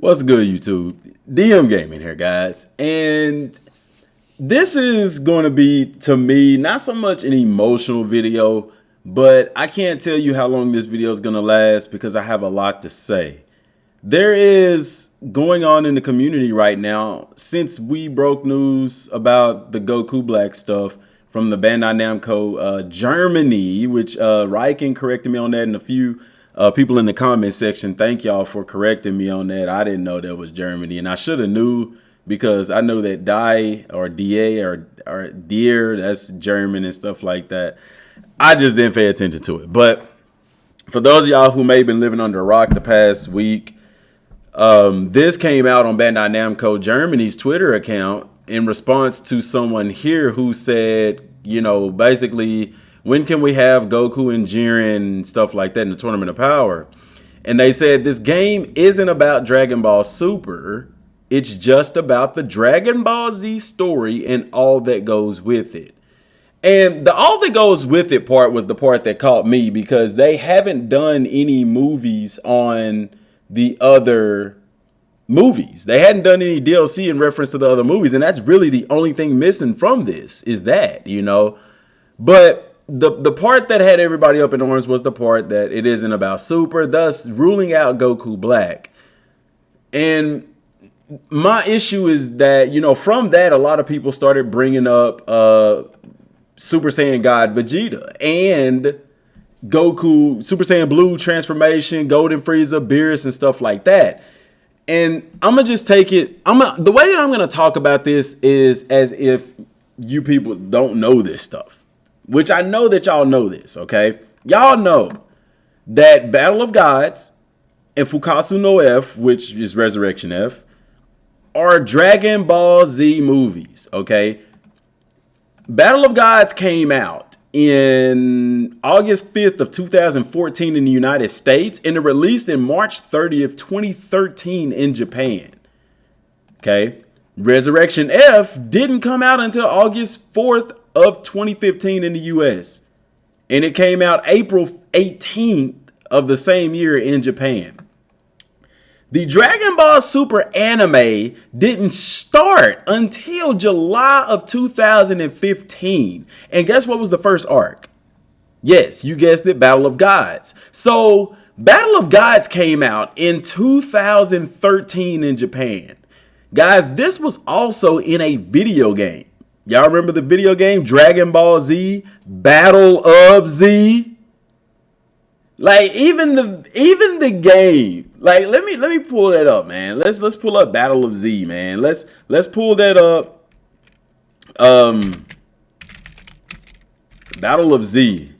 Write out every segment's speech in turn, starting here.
What's good, YouTube? DM Gaming here, guys. And this is going to be, to me, not so much an emotional video, but I can't tell you how long this video is going to last because I have a lot to say. There is going on in the community right now, since we broke news about the Goku Black stuff from the Bandai Namco Germany, which Ryken corrected me on that, and a few people in the comment section, thank y'all for correcting me on that. I didn't know that was Germany, and I should have knew because I know that Die or DA or Dear, that's German and stuff like that. I just didn't pay attention to it. But for those of y'all who may have been living under a rock the past week, this came out on Bandai Namco Germany's Twitter account in response to someone here who said, you know, basically, when can we have Goku and Jiren and stuff like that in the Tournament of Power? And they said this game isn't about Dragon Ball Super. It's just about the Dragon Ball Z story and all that goes with it. And the all that goes with it part was the part that caught me because they haven't done any movies on the other movies. They hadn't done any DLC in reference to the other movies. And that's really the only thing missing from this is that, you know. But the part that had everybody up in arms was the part that it isn't about Super, thus ruling out Goku Black. And my issue is that, you know, from that, a lot of people started bringing up Super Saiyan God Vegeta and Goku, Super Saiyan Blue transformation, Golden Frieza, Beerus, and stuff like that. And I'm going to just take it. The way that I'm going to talk about this is as if you people don't know this stuff. Which I know that y'all know this, okay? Y'all know that Battle of Gods and Fukasu no F, which is Resurrection F, are Dragon Ball Z movies, okay? Battle of Gods came out in August 5th of 2014 in the United States, and it released in March 30th, 2013 in Japan, okay? Resurrection F didn't come out until August 4th of 2015 in the US, and it came out April 18th of the same year in Japan. The Dragon Ball Super anime didn't start until July of 2015. And guess what was the first arc? Yes, you guessed it, Battle of Gods. So Battle of Gods came out in 2013 in Japan. Guys, this was also in a video game. Y'all remember the video game Dragon Ball Z, Battle of Z? Like even the game. Like let me pull that up, man. Let's pull up Battle of Z, man. Let's pull that up. Battle of Z.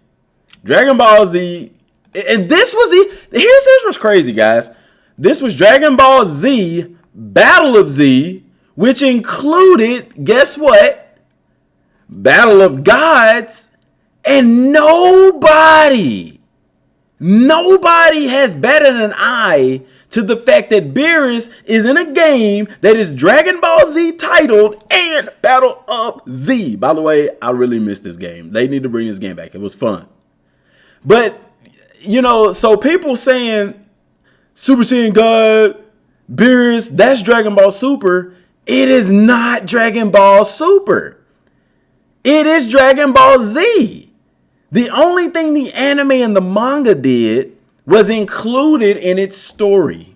Dragon Ball Z. And this was here's what's crazy, guys. This was Dragon Ball Z, Battle of Z, which included, guess what? Battle of Gods, and nobody has batted an eye to the fact that Beerus is in a game that is Dragon Ball Z titled and Battle of Z. By the way, I really missed this game. They need to bring this game back. It was fun. But, you know, so people saying Super Saiyan God, Beerus, that's Dragon Ball Super. It is not Dragon Ball Super. It is Dragon Ball Z. The only thing the anime and the manga did was included in its story.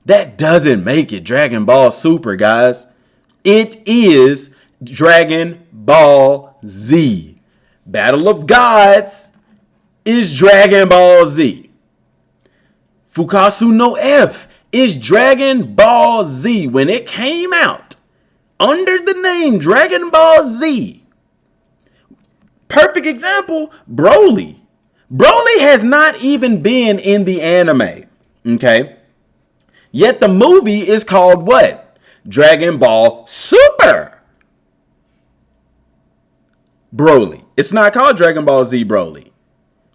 That doesn't make it Dragon Ball Super, guys. It is Dragon Ball Z. Battle of Gods is Dragon Ball Z. Fukasu no F is Dragon Ball Z. When it came out under the name Dragon Ball Z, perfect example, Broly. Broly has not even been in the anime, okay? Yet the movie is called what? Dragon Ball Super Broly. It's not called Dragon Ball Z Broly.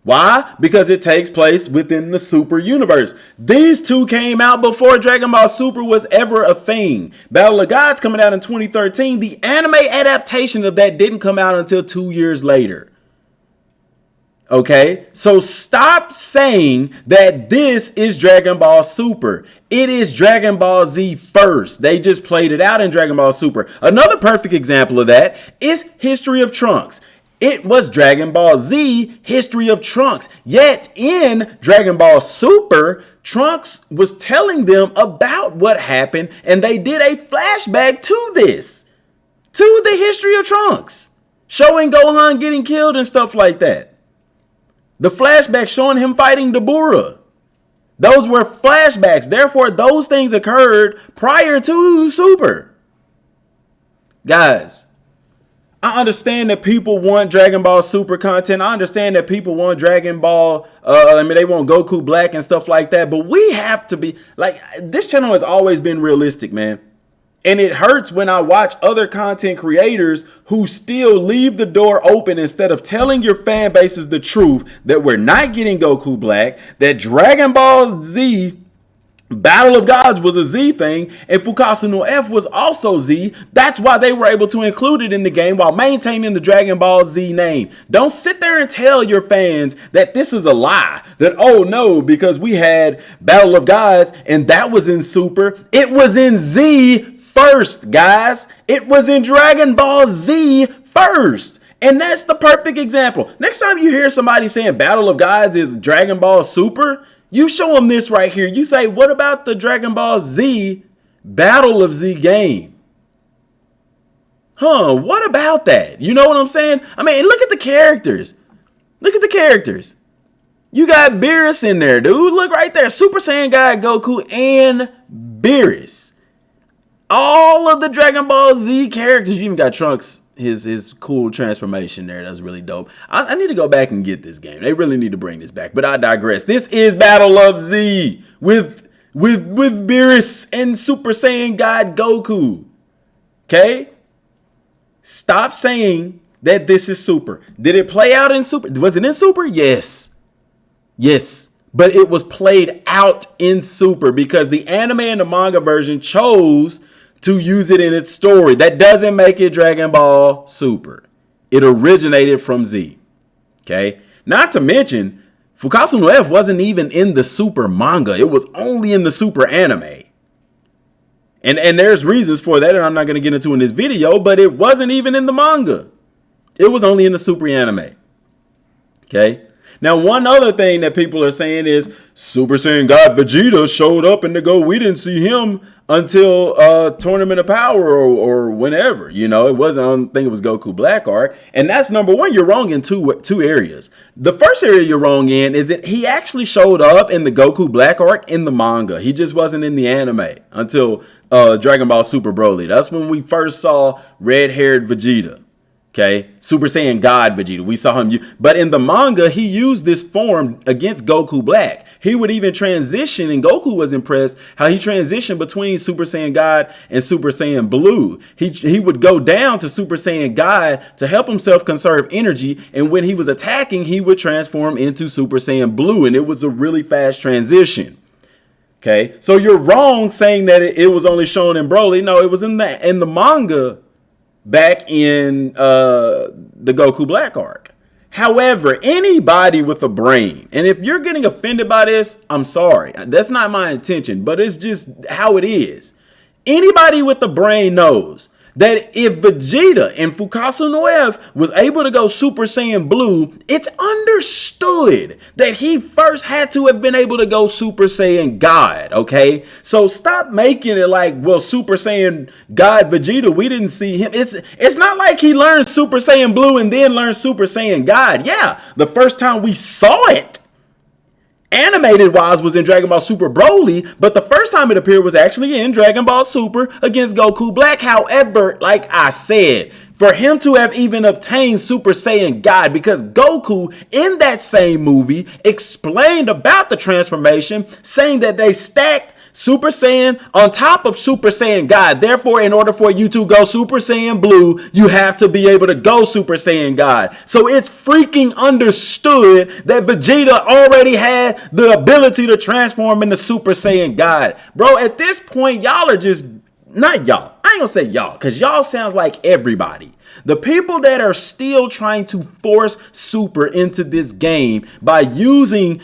Why? Because it takes place within the Super universe. These two came out before Dragon Ball Super was ever a thing. Battle of Gods coming out in 2013. The anime adaptation of that didn't come out until 2 years later. Okay, so stop saying that this is Dragon Ball Super. It is Dragon Ball Z first. They just played it out in Dragon Ball Super. Another perfect example of that is History of Trunks. It was Dragon Ball Z, History of Trunks. Yet in Dragon Ball Super, Trunks was telling them about what happened, and they did a flashback to this, to the History of Trunks, showing Gohan getting killed and stuff like that. The flashback showing him fighting Dabura. Those were flashbacks. Therefore, those things occurred prior to Super. Guys, I understand that people want Dragon Ball Super content. I understand that people want Dragon Ball, they want Goku Black and stuff like that. But we have to be, like, this channel has always been realistic, man. And it hurts when I watch other content creators who still leave the door open instead of telling your fan bases the truth that we're not getting Goku Black, that Dragon Ball Z Battle of Gods was a Z thing, and Fukasu no F was also Z. That's why they were able to include it in the game while maintaining the Dragon Ball Z name. Don't sit there and tell your fans that this is a lie. That, oh no, because we had Battle of Gods and that was in Super. It was in Z first, guys. It was in Dragon Ball Z first. And that's the perfect example. Next time you hear somebody saying Battle of Gods is Dragon Ball Super, you show them this right here. You say, what about the Dragon Ball Z Battle of Z game? What about that? You know what I'm saying? I mean, look at the characters. Look at the characters. You got Beerus in there, dude. Look right there. Super Saiyan God Goku and Beerus. All of the Dragon Ball Z characters. You even got Trunks, his cool transformation there. That's really dope. I need to go back and get this game. They really need to bring this back. But I digress. This is Battle of Z with Beerus and Super Saiyan God Goku. Okay? Stop saying that this is Super. Did it play out in Super? Was it in Super? Yes. Yes. But it was played out in Super because the anime and the manga version chose to use it in its story. That doesn't make it Dragon Ball Super. It originated from Z. Okay? Not to mention, Fukasu no F wasn't even in the Super manga. It was only in the Super anime. And there's reasons for that, and I'm not going to get into in this video, but it wasn't even in the manga. It was only in the Super anime. Okay? Now, one other thing that people are saying is Super Saiyan God Vegeta showed up in the Go. We didn't see him until Tournament of Power or whenever. You know, it wasn't, I don't think it was Goku Black arc. And that's number one. You're wrong in two areas. The first area you're wrong in is that he actually showed up in the Goku Black arc in the manga. He just wasn't in the anime until Dragon Ball Super Broly. That's when we first saw red-haired Vegeta. Okay, Super Saiyan God Vegeta. We saw him, but in the manga, he used this form against Goku Black. He would even transition, and Goku was impressed how he transitioned between Super Saiyan God and Super Saiyan Blue. He would go down to Super Saiyan God to help himself conserve energy, and when he was attacking, he would transform into Super Saiyan Blue, and it was a really fast transition. Okay, so you're wrong saying that it was only shown in Broly. No, it was in the manga. Back in the Goku Black arc. However, anybody with a brain, and if you're getting offended by this, I'm sorry. That's not my intention, but it's just how it is. Anybody with a brain knows that if Vegeta and Fukasu no F was able to go Super Saiyan Blue, it's understood that he first had to have been able to go Super Saiyan God, okay? So stop making it like, well, Super Saiyan God Vegeta, we didn't see him. It's not like he learned Super Saiyan Blue and then learned Super Saiyan God. Yeah, the first time we saw it, animated wise, was in Dragon Ball Super Broly, but the first time it appeared was actually in Dragon Ball Super against Goku Black. However, like I said, for him to have even obtained Super Saiyan God, because Goku in that same movie explained about the transformation, saying that they stacked Super Saiyan on top of Super Saiyan God. Therefore, in order for you to go Super Saiyan Blue, you have to be able to go Super Saiyan God. So it's freaking understood that Vegeta already had the ability to transform into Super Saiyan God. Bro, at this point, y'all are just, not y'all. I I ain't gonna say y'all, because y'all sounds like everybody. The people that are still trying to force Super into this game by using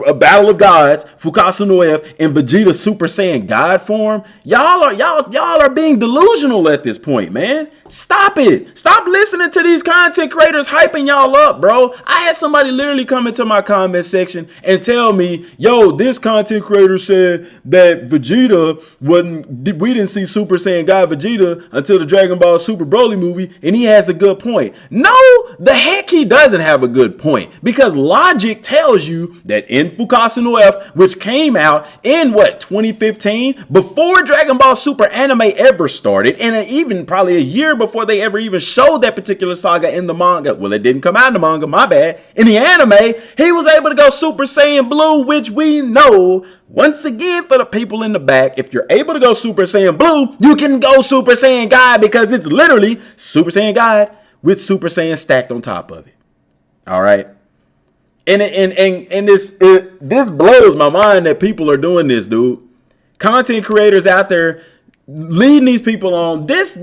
a Battle of Gods, Fukasu no F, and Vegeta Super Saiyan God form, y'all are being delusional at this point, man. Stop it. Stop listening to these content creators hyping y'all up, bro. I had somebody literally come into my comment section and tell me, yo, this content creator said that Vegeta we didn't see Super Saiyan God Vegeta until the Dragon Ball Super Broly movie, and he has a good point. No, the heck he doesn't have a good point, because logic tells you that in Fukasu no F, which came out in 2015, before Dragon Ball Super anime ever started, and even probably a year before they ever even showed that particular saga in the manga. Well, it didn't come out in the manga, my bad. In the anime, he was able to go Super Saiyan Blue, which we know, once again, for the people in the back, if you're able to go Super Saiyan Blue, you can go Super Saiyan God, because it's literally Super Saiyan God with Super Saiyan stacked on top of it. All right. And this blows my mind that people are doing this, dude. Content creators out there leading these people on. This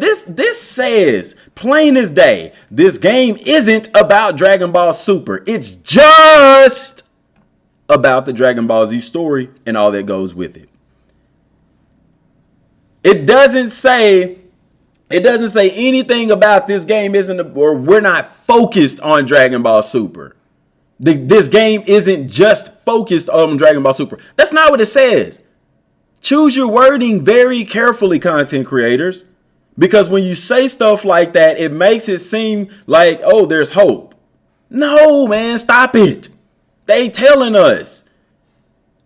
says plain as day, this game isn't about Dragon Ball Super. It's just about the Dragon Ball Z story and all that goes with it. It doesn't say anything about this game or we're not focused on Dragon Ball Super. This game isn't just focused on Dragon Ball Super. That's not what it says. Choose your wording very carefully, content creators, because when you say stuff like that, it makes it seem like, oh, there's hope. No, man, stop it. They telling us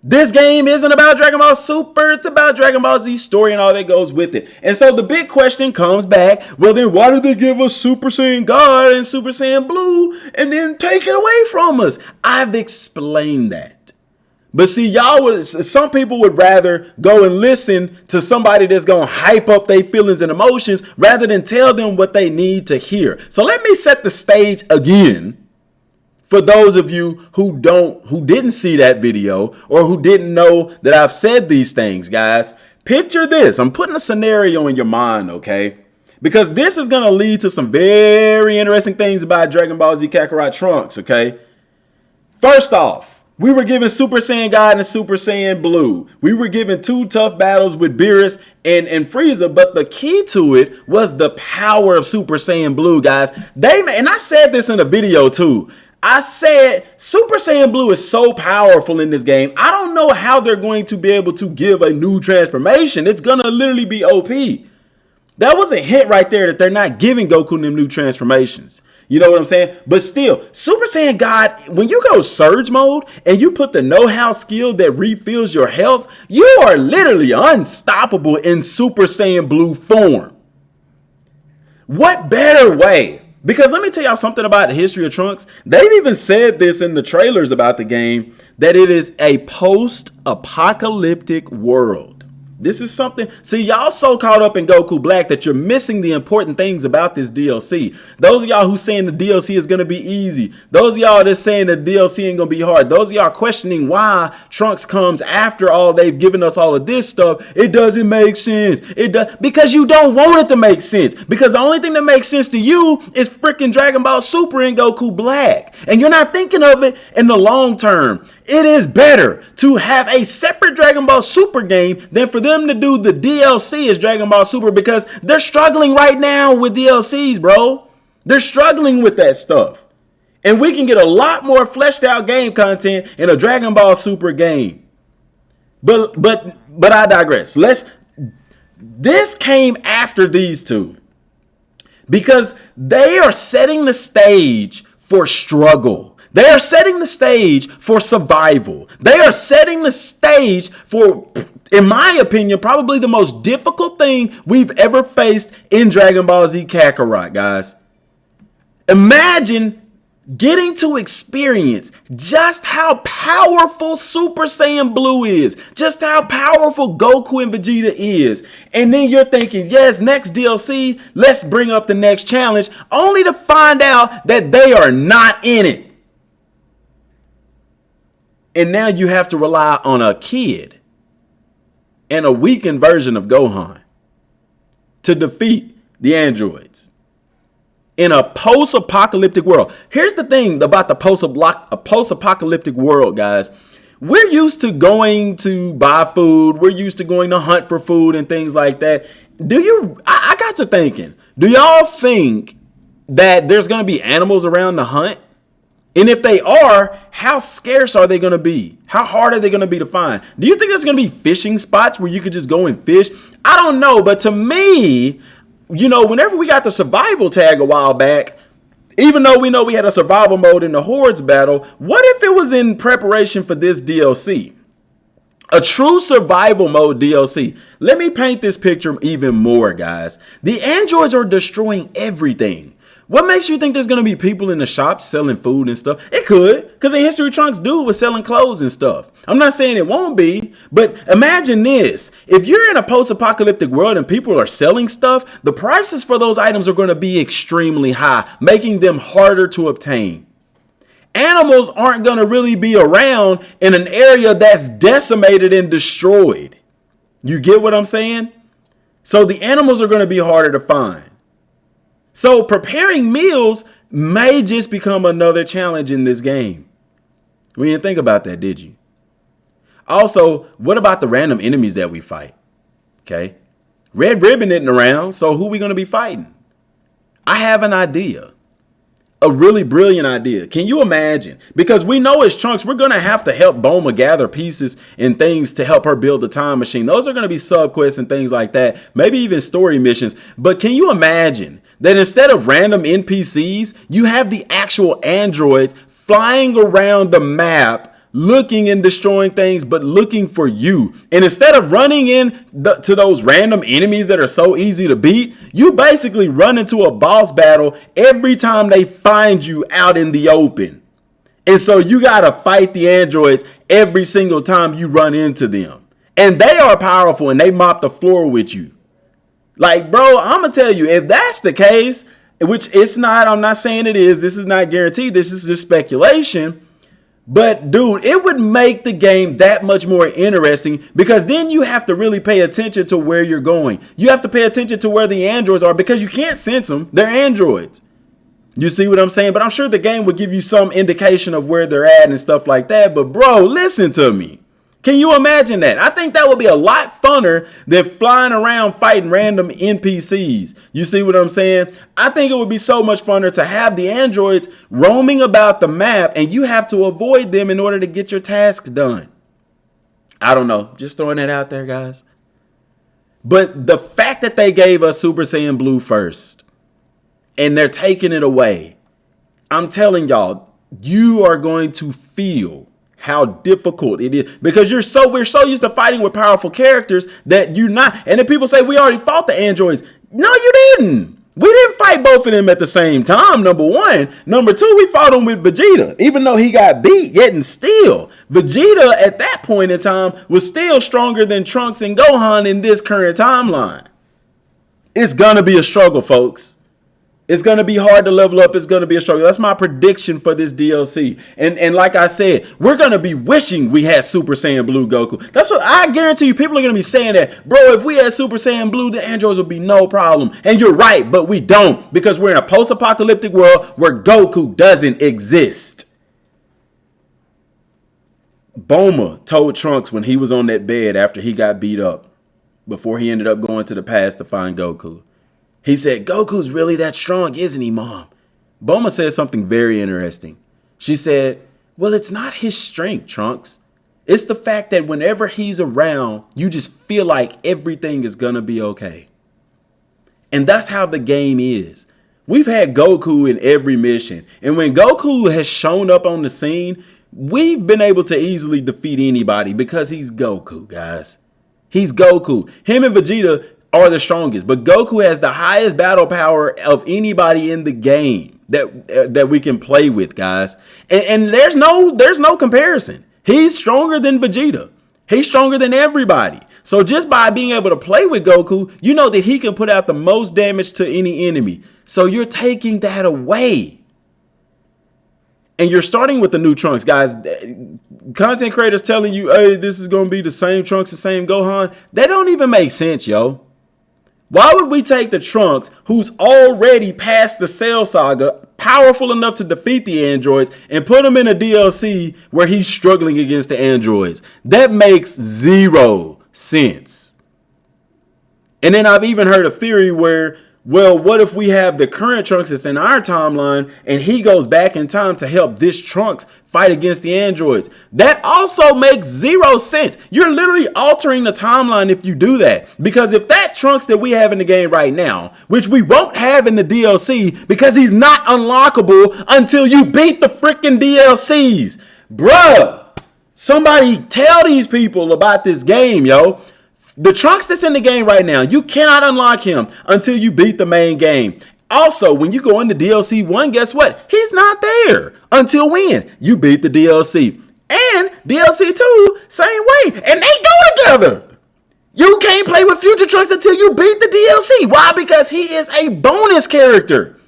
this game isn't about Dragon Ball Super. It's about Dragon Ball Z story and all that goes with it. And so the big question comes back, well, then why did they give us Super Saiyan God and Super Saiyan Blue and then take it away from us? I've explained that. But see, some people would rather go and listen to somebody that's going to hype up their feelings and emotions rather than tell them what they need to hear. So let me set the stage again. For those of you who didn't see that video or who didn't know that I've said these things, guys, picture this. I'm putting a scenario in your mind, okay? Because this is going to lead to some very interesting things about Dragon Ball Z Kakarot Trunks, okay? First off, we were given Super Saiyan God and Super Saiyan Blue. We were given two tough battles with Beerus and Frieza, but the key to it was the power of Super Saiyan Blue, guys. And I said this in a video too. I said Super Saiyan Blue is so powerful in this game. I don't know how they're going to be able to give a new transformation. It's going to literally be OP. That was a hint right there that they're not giving Goku them new transformations. You know what I'm saying? But still, Super Saiyan God, when you go Surge mode and you put the know-how skill that refills your health, you are literally unstoppable in Super Saiyan Blue form. What better way? Because let me tell y'all something about the history of Trunks. They've even said this in the trailers about the game, that it is a post-apocalyptic world. This is something, see, y'all so caught up in Goku Black that you're missing the important things about this DLC. Those of y'all who saying the DLC is going to be easy. Those of y'all that's saying the DLC ain't going to be hard. Those of y'all questioning why Trunks comes after all they've given us all of this stuff. It doesn't make sense. It does, because you don't want it to make sense. Because the only thing that makes sense to you is freaking Dragon Ball Super and Goku Black. And you're not thinking of it in the long term. It is better to have a separate Dragon Ball Super game than for them to do the DLC as Dragon Ball Super, because they're struggling right now with DLCs, bro. They're struggling with that stuff. And we can get a lot more fleshed out game content in a Dragon Ball Super game. But I digress. This came after these two, because they are setting the stage for struggle. They are setting the stage for survival. They are setting the stage for, in my opinion, probably the most difficult thing we've ever faced in Dragon Ball Z Kakarot, guys. Imagine getting to experience just how powerful Super Saiyan Blue is, just how powerful Goku and Vegeta is. And then you're thinking, yes, next DLC, let's bring up the next challenge, only to find out that they are not in it. And now you have to rely on a kid and a weakened version of Gohan. to defeat the androids in a post-apocalyptic world. Here's the thing about the post-apocalyptic world, guys. We're used to going to buy food. We're used to going to hunt for food and things like that. I got to thinking, do y'all think that there's going to be animals around to hunt? And if they are, how scarce are they going to be? How hard are they going to be to find? Do you think there's going to be fishing spots where you could just go and fish? I don't know. But to me, whenever we got the survival tag a while back, even though we know we had a survival mode in the Hordes battle, what if it was in preparation for this DLC? A true survival mode DLC. Let me paint this picture even more, guys. The androids are destroying everything. What makes you think there's going to be people in the shops selling food and stuff? It could, because in History Trunks, dude was selling clothes and stuff. I'm not saying it won't be, but imagine this. If you're in a post-apocalyptic world and people are selling stuff, the prices for those items are going to be extremely high, making them harder to obtain. Animals aren't going to really be around in an area that's decimated and destroyed. You get what I'm saying? So the animals are going to be harder to find. So preparing meals may just become another challenge in this game. We didn't think about that, did you? Also, what about the random enemies that we fight? Okay. Red Ribbon isn't around, so who are we going to be fighting? I have an idea. A really brilliant idea. Can you imagine? Because we know as Trunks, we're going to have to help Bulma gather pieces and things to help her build the time machine. Those are going to be sub-quests and things like that. Maybe even story missions. But can you imagine that instead of random NPCs, you have the actual androids flying around the map, looking and destroying things, but looking for you. And instead of running to those random enemies that are so easy to beat, you basically run into a boss battle every time they find you out in the open. And so you got to fight the androids every single time you run into them. And they are powerful and they mop the floor with you. Like, bro, I'm going to tell you, if that's the case, which it's not, I'm not saying it is, this is not guaranteed, this is just speculation. But dude, it would make the game that much more interesting, because then you have to really pay attention to where you're going. You have to pay attention to where the androids are, because you can't sense them. They're androids. You see what I'm saying? But I'm sure the game would give you some indication of where they're at and stuff like that. But bro, listen to me. Can you imagine that? I think that would be a lot funner than flying around fighting random NPCs. You see what I'm saying? I think it would be so much funner to have the androids roaming about the map and you have to avoid them in order to get your task done. I don't know. Just throwing that out there, guys. But the fact that they gave us Super Saiyan Blue first and they're taking it away, I'm telling y'all, you are going to feel how difficult it is, because we're so used to fighting with powerful characters that you're not. And then people say we already fought the androids. No, you didn't. We didn't fight both of them at the same time, number one. Number two, we fought him with Vegeta, even though he got beat, yet and still. Vegeta at that point in time was still stronger than Trunks and Gohan in this current timeline. It's going to be a struggle, folks. It's going to be hard to level up. It's going to be a struggle. That's my prediction for this DLC. And like I said, we're going to be wishing we had Super Saiyan Blue Goku. That's what I guarantee you. People are going to be saying that, bro, if we had Super Saiyan Blue, the androids would be no problem. And you're right, but we don't, because we're in a post-apocalyptic world where Goku doesn't exist. Bulma told Trunks when he was on that bed after he got beat up, before he ended up going to the past to find Goku. He said, Goku's really that strong, isn't he, Mom? Bulma said something very interesting. She said, well, it's not his strength, Trunks. It's the fact that whenever he's around, you just feel like everything is going to be okay. And that's how the game is. We've had Goku in every mission. And when Goku has shown up on the scene, we've been able to easily defeat anybody because he's Goku, guys. He's Goku. Him and Vegeta are the strongest, but Goku has the highest battle power of anybody in the game that we can play with, guys. And there's no comparison. He's stronger than Vegeta. He's stronger than everybody. So just by being able to play with Goku, you know that he can put out the most damage to any enemy. So you're taking that away. And you're starting with the new Trunks, guys. Content creators telling you, hey, this is going to be the same Trunks, the same Gohan. That don't even make sense, yo. Why would we take the Trunks, who's already past the Cell Saga, powerful enough to defeat the androids, and put him in a DLC where he's struggling against the androids? That makes zero sense. And then I've even heard a theory where, well, what if we have the current Trunks that's in our timeline and he goes back in time to help this Trunks fight against the androids? That also makes zero sense. You're literally altering the timeline if you do that. Because if that Trunks that we have in the game right now, which we won't have in the DLC because he's not unlockable until you beat the freaking DLCs. Bruh, somebody tell these people about this game, yo. The Trunks that's in the game right now, you cannot unlock him until you beat the main game. Also, when you go into DLC 1, guess what? He's not there until when? You beat the DLC. And DLC 2, same way. And they go together. You can't play with Future Trunks until you beat the DLC. Why? Because he is a bonus character.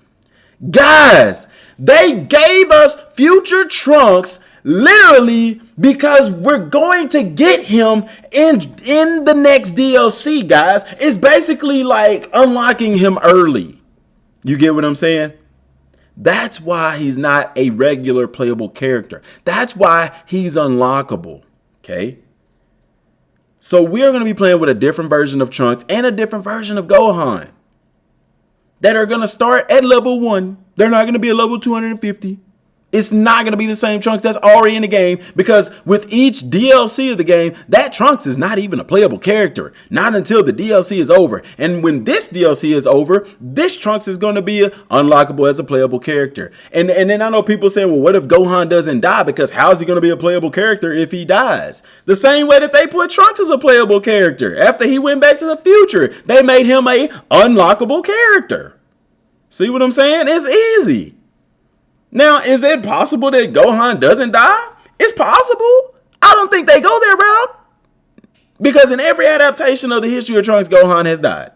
Guys, they gave us Future Trunks literally because we're going to get him in the next DLC, guys. It's basically like unlocking him early. You get what I'm saying? That's why he's not a regular playable character. That's why he's unlockable. Okay? So we're going to be playing with a different version of Trunks and a different version of Gohan that are going to start at level 1. They're not going to be a level 250. It's not going to be the same Trunks that's already in the game, because with each DLC of the game, that Trunks is not even a playable character. Not until the DLC is over. And when this DLC is over, this Trunks is going to be unlockable as a playable character. And then I know people saying, well, what if Gohan doesn't die? Because how is he going to be a playable character if he dies? The same way that they put Trunks as a playable character. After he went back to the future, they made him a unlockable character. See what I'm saying? It's easy. Now, is it possible that Gohan doesn't die? It's possible. I don't think they go there route. Because in every adaptation of the history of Trunks, Gohan has died.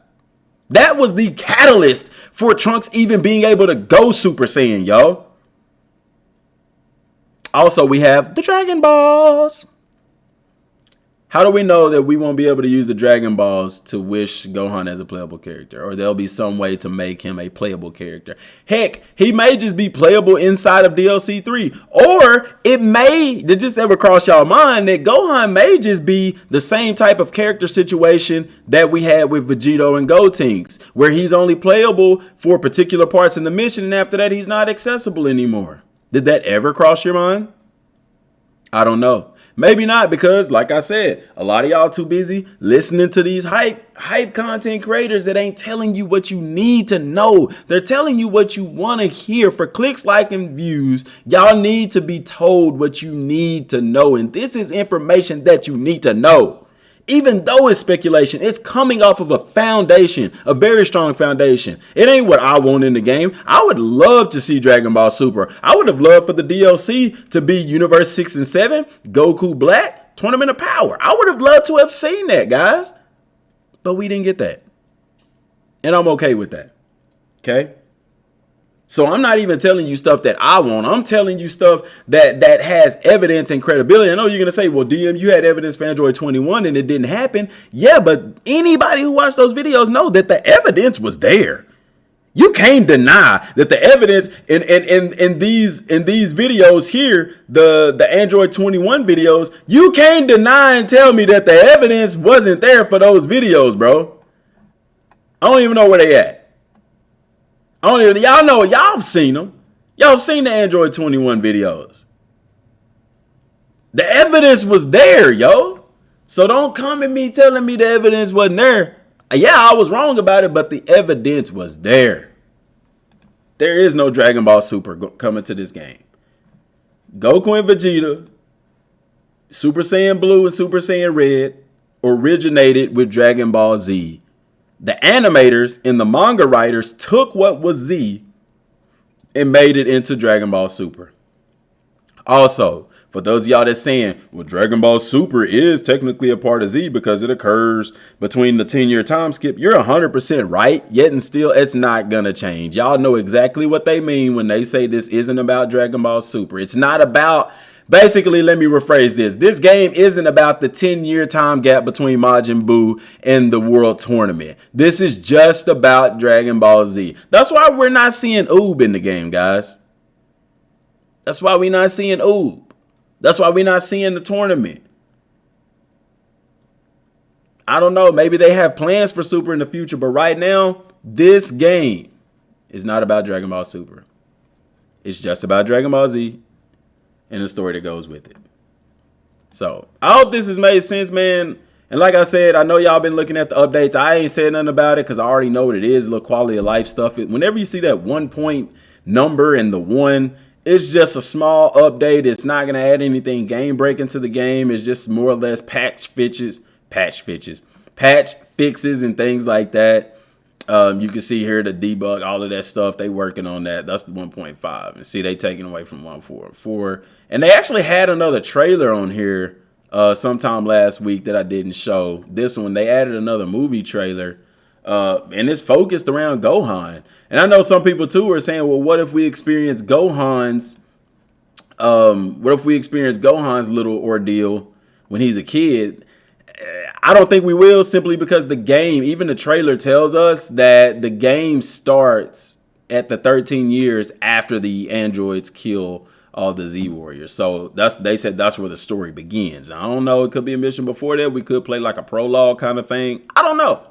That was the catalyst for Trunks even being able to go Super Saiyan, yo. Also, we have the Dragon Balls. How do we know that we won't be able to use the Dragon Balls to wish Gohan as a playable character? Or there'll be some way to make him a playable character? Heck, he may just be playable inside of DLC 3. Or it may, did just ever cross y'all mind that Gohan may just be the same type of character situation that we had with Vegeta and Gotenks, where he's only playable for particular parts in the mission, and after that he's not accessible anymore. Did that ever cross your mind? I don't know. Maybe not, because like I said, a lot of y'all too busy listening to these hype content creators that ain't telling you what you need to know. They're telling you what you want to hear for clicks, like, and views. Y'all need to be told what you need to know. And this is information that you need to know. Even though it's speculation, it's coming off of a foundation, a very strong foundation. It ain't what I want in the game. I would love to see Dragon Ball Super. I would have loved for the DLC to be Universe 6 and 7, Goku Black, Tournament of Power. I would have loved to have seen that, guys. But we didn't get that. And I'm okay with that. Okay? So I'm not even telling you stuff that I want. I'm telling you stuff that has evidence and credibility. I know you're going to say, well, DM, you had evidence for Android 21 and it didn't happen. Yeah, but anybody who watched those videos know that the evidence was there. You can't deny that the evidence in these videos here, the Android 21 videos, you can't deny and tell me that the evidence wasn't there for those videos, bro. I don't even know where they at. Y'all know, y'all have seen them. Y'all have seen the Android 21 videos. The evidence was there, yo. So don't come at me telling me the evidence wasn't there. Yeah, I was wrong about it, but the evidence was there. There is no Dragon Ball Super coming to this game. Goku and Vegeta, Super Saiyan Blue and Super Saiyan Red, originated with Dragon Ball Z. The animators and the manga writers took what was Z and made it into Dragon Ball Super. Also, for those of y'all that's saying, well, Dragon Ball Super is technically a part of Z because it occurs between the 10-year time skip, you're 100% right, yet and still it's not going to change. Y'all know exactly what they mean when they say this isn't about Dragon Ball Super. It's not about Basically, let me rephrase this. This game isn't about the 10-year time gap between Majin Buu and the World Tournament. This is just about Dragon Ball Z. That's why we're not seeing Oob in the game, guys. That's why we're not seeing Oob. That's why we're not seeing the tournament. I don't know. Maybe they have plans for Super in the future, but right now, this game is not about Dragon Ball Super. It's just about Dragon Ball Z and the story that goes with it. So I hope this has made sense, man. And like I said, I know y'all been looking at the updates. I ain't said nothing about it because I already know what it is. Little quality of life stuff. Whenever you see that 1 point number and the 1, it's just a small update. It's not going to add anything game breaking to the game. It's just more or less patch fixes and things like that. You can see here the debug, all of that stuff. They working on that. That's the 1.5. And see, they taking away from 1.4. And they actually had another trailer on here sometime last week that I didn't show. This one, they added another movie trailer. And it's focused around Gohan. And I know some people too are saying, well, what if we experience Gohan's little ordeal when he's a kid? I don't think we will, simply because the game, even the trailer tells us that the game starts at the 13 years after the androids kill all the Z Warriors. So they said that's where the story begins. Now, I don't know. It could be a mission before that. We could play like a prologue kind of thing. I don't know.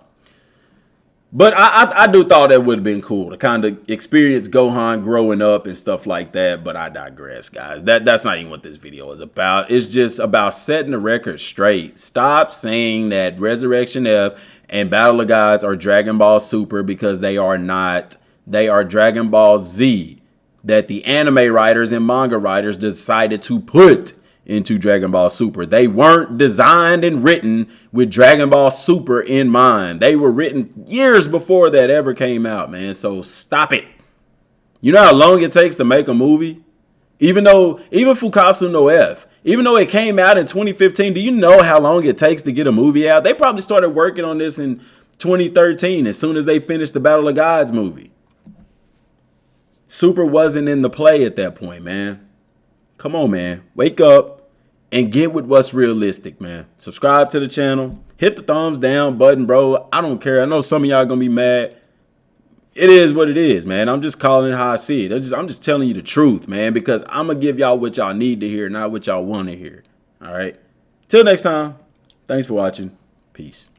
But I do thought that would have been cool to kind of experience Gohan growing up and stuff like that. But I digress, guys. That's not even what this video is about. It's just about setting the record straight. Stop saying that Resurrection F and Battle of Gods are Dragon Ball Super, because they are not. They are Dragon Ball Z that the anime writers and manga writers decided to put into Dragon Ball Super. They weren't designed and written with Dragon Ball Super in mind. They were written years before that ever came out, man. So stop it. You know how long it takes to make a movie? Even Fukasu no F, even though it came out in 2015, do you know how long it takes to get a movie out? They probably started working on this in 2013 as soon as they finished the Battle of Gods movie. Super wasn't in the play at that point, man. Come on, man. Wake up and get with what's realistic, man. Subscribe to the channel. Hit the thumbs down button, bro. I don't care. I know some of y'all gonna be mad. It is what it is, man. I'm just calling it how I see it. I'm just telling you the truth, man, because I'm gonna give y'all what y'all need to hear, not what y'all want to hear. All right. Till next time. Thanks for watching. Peace.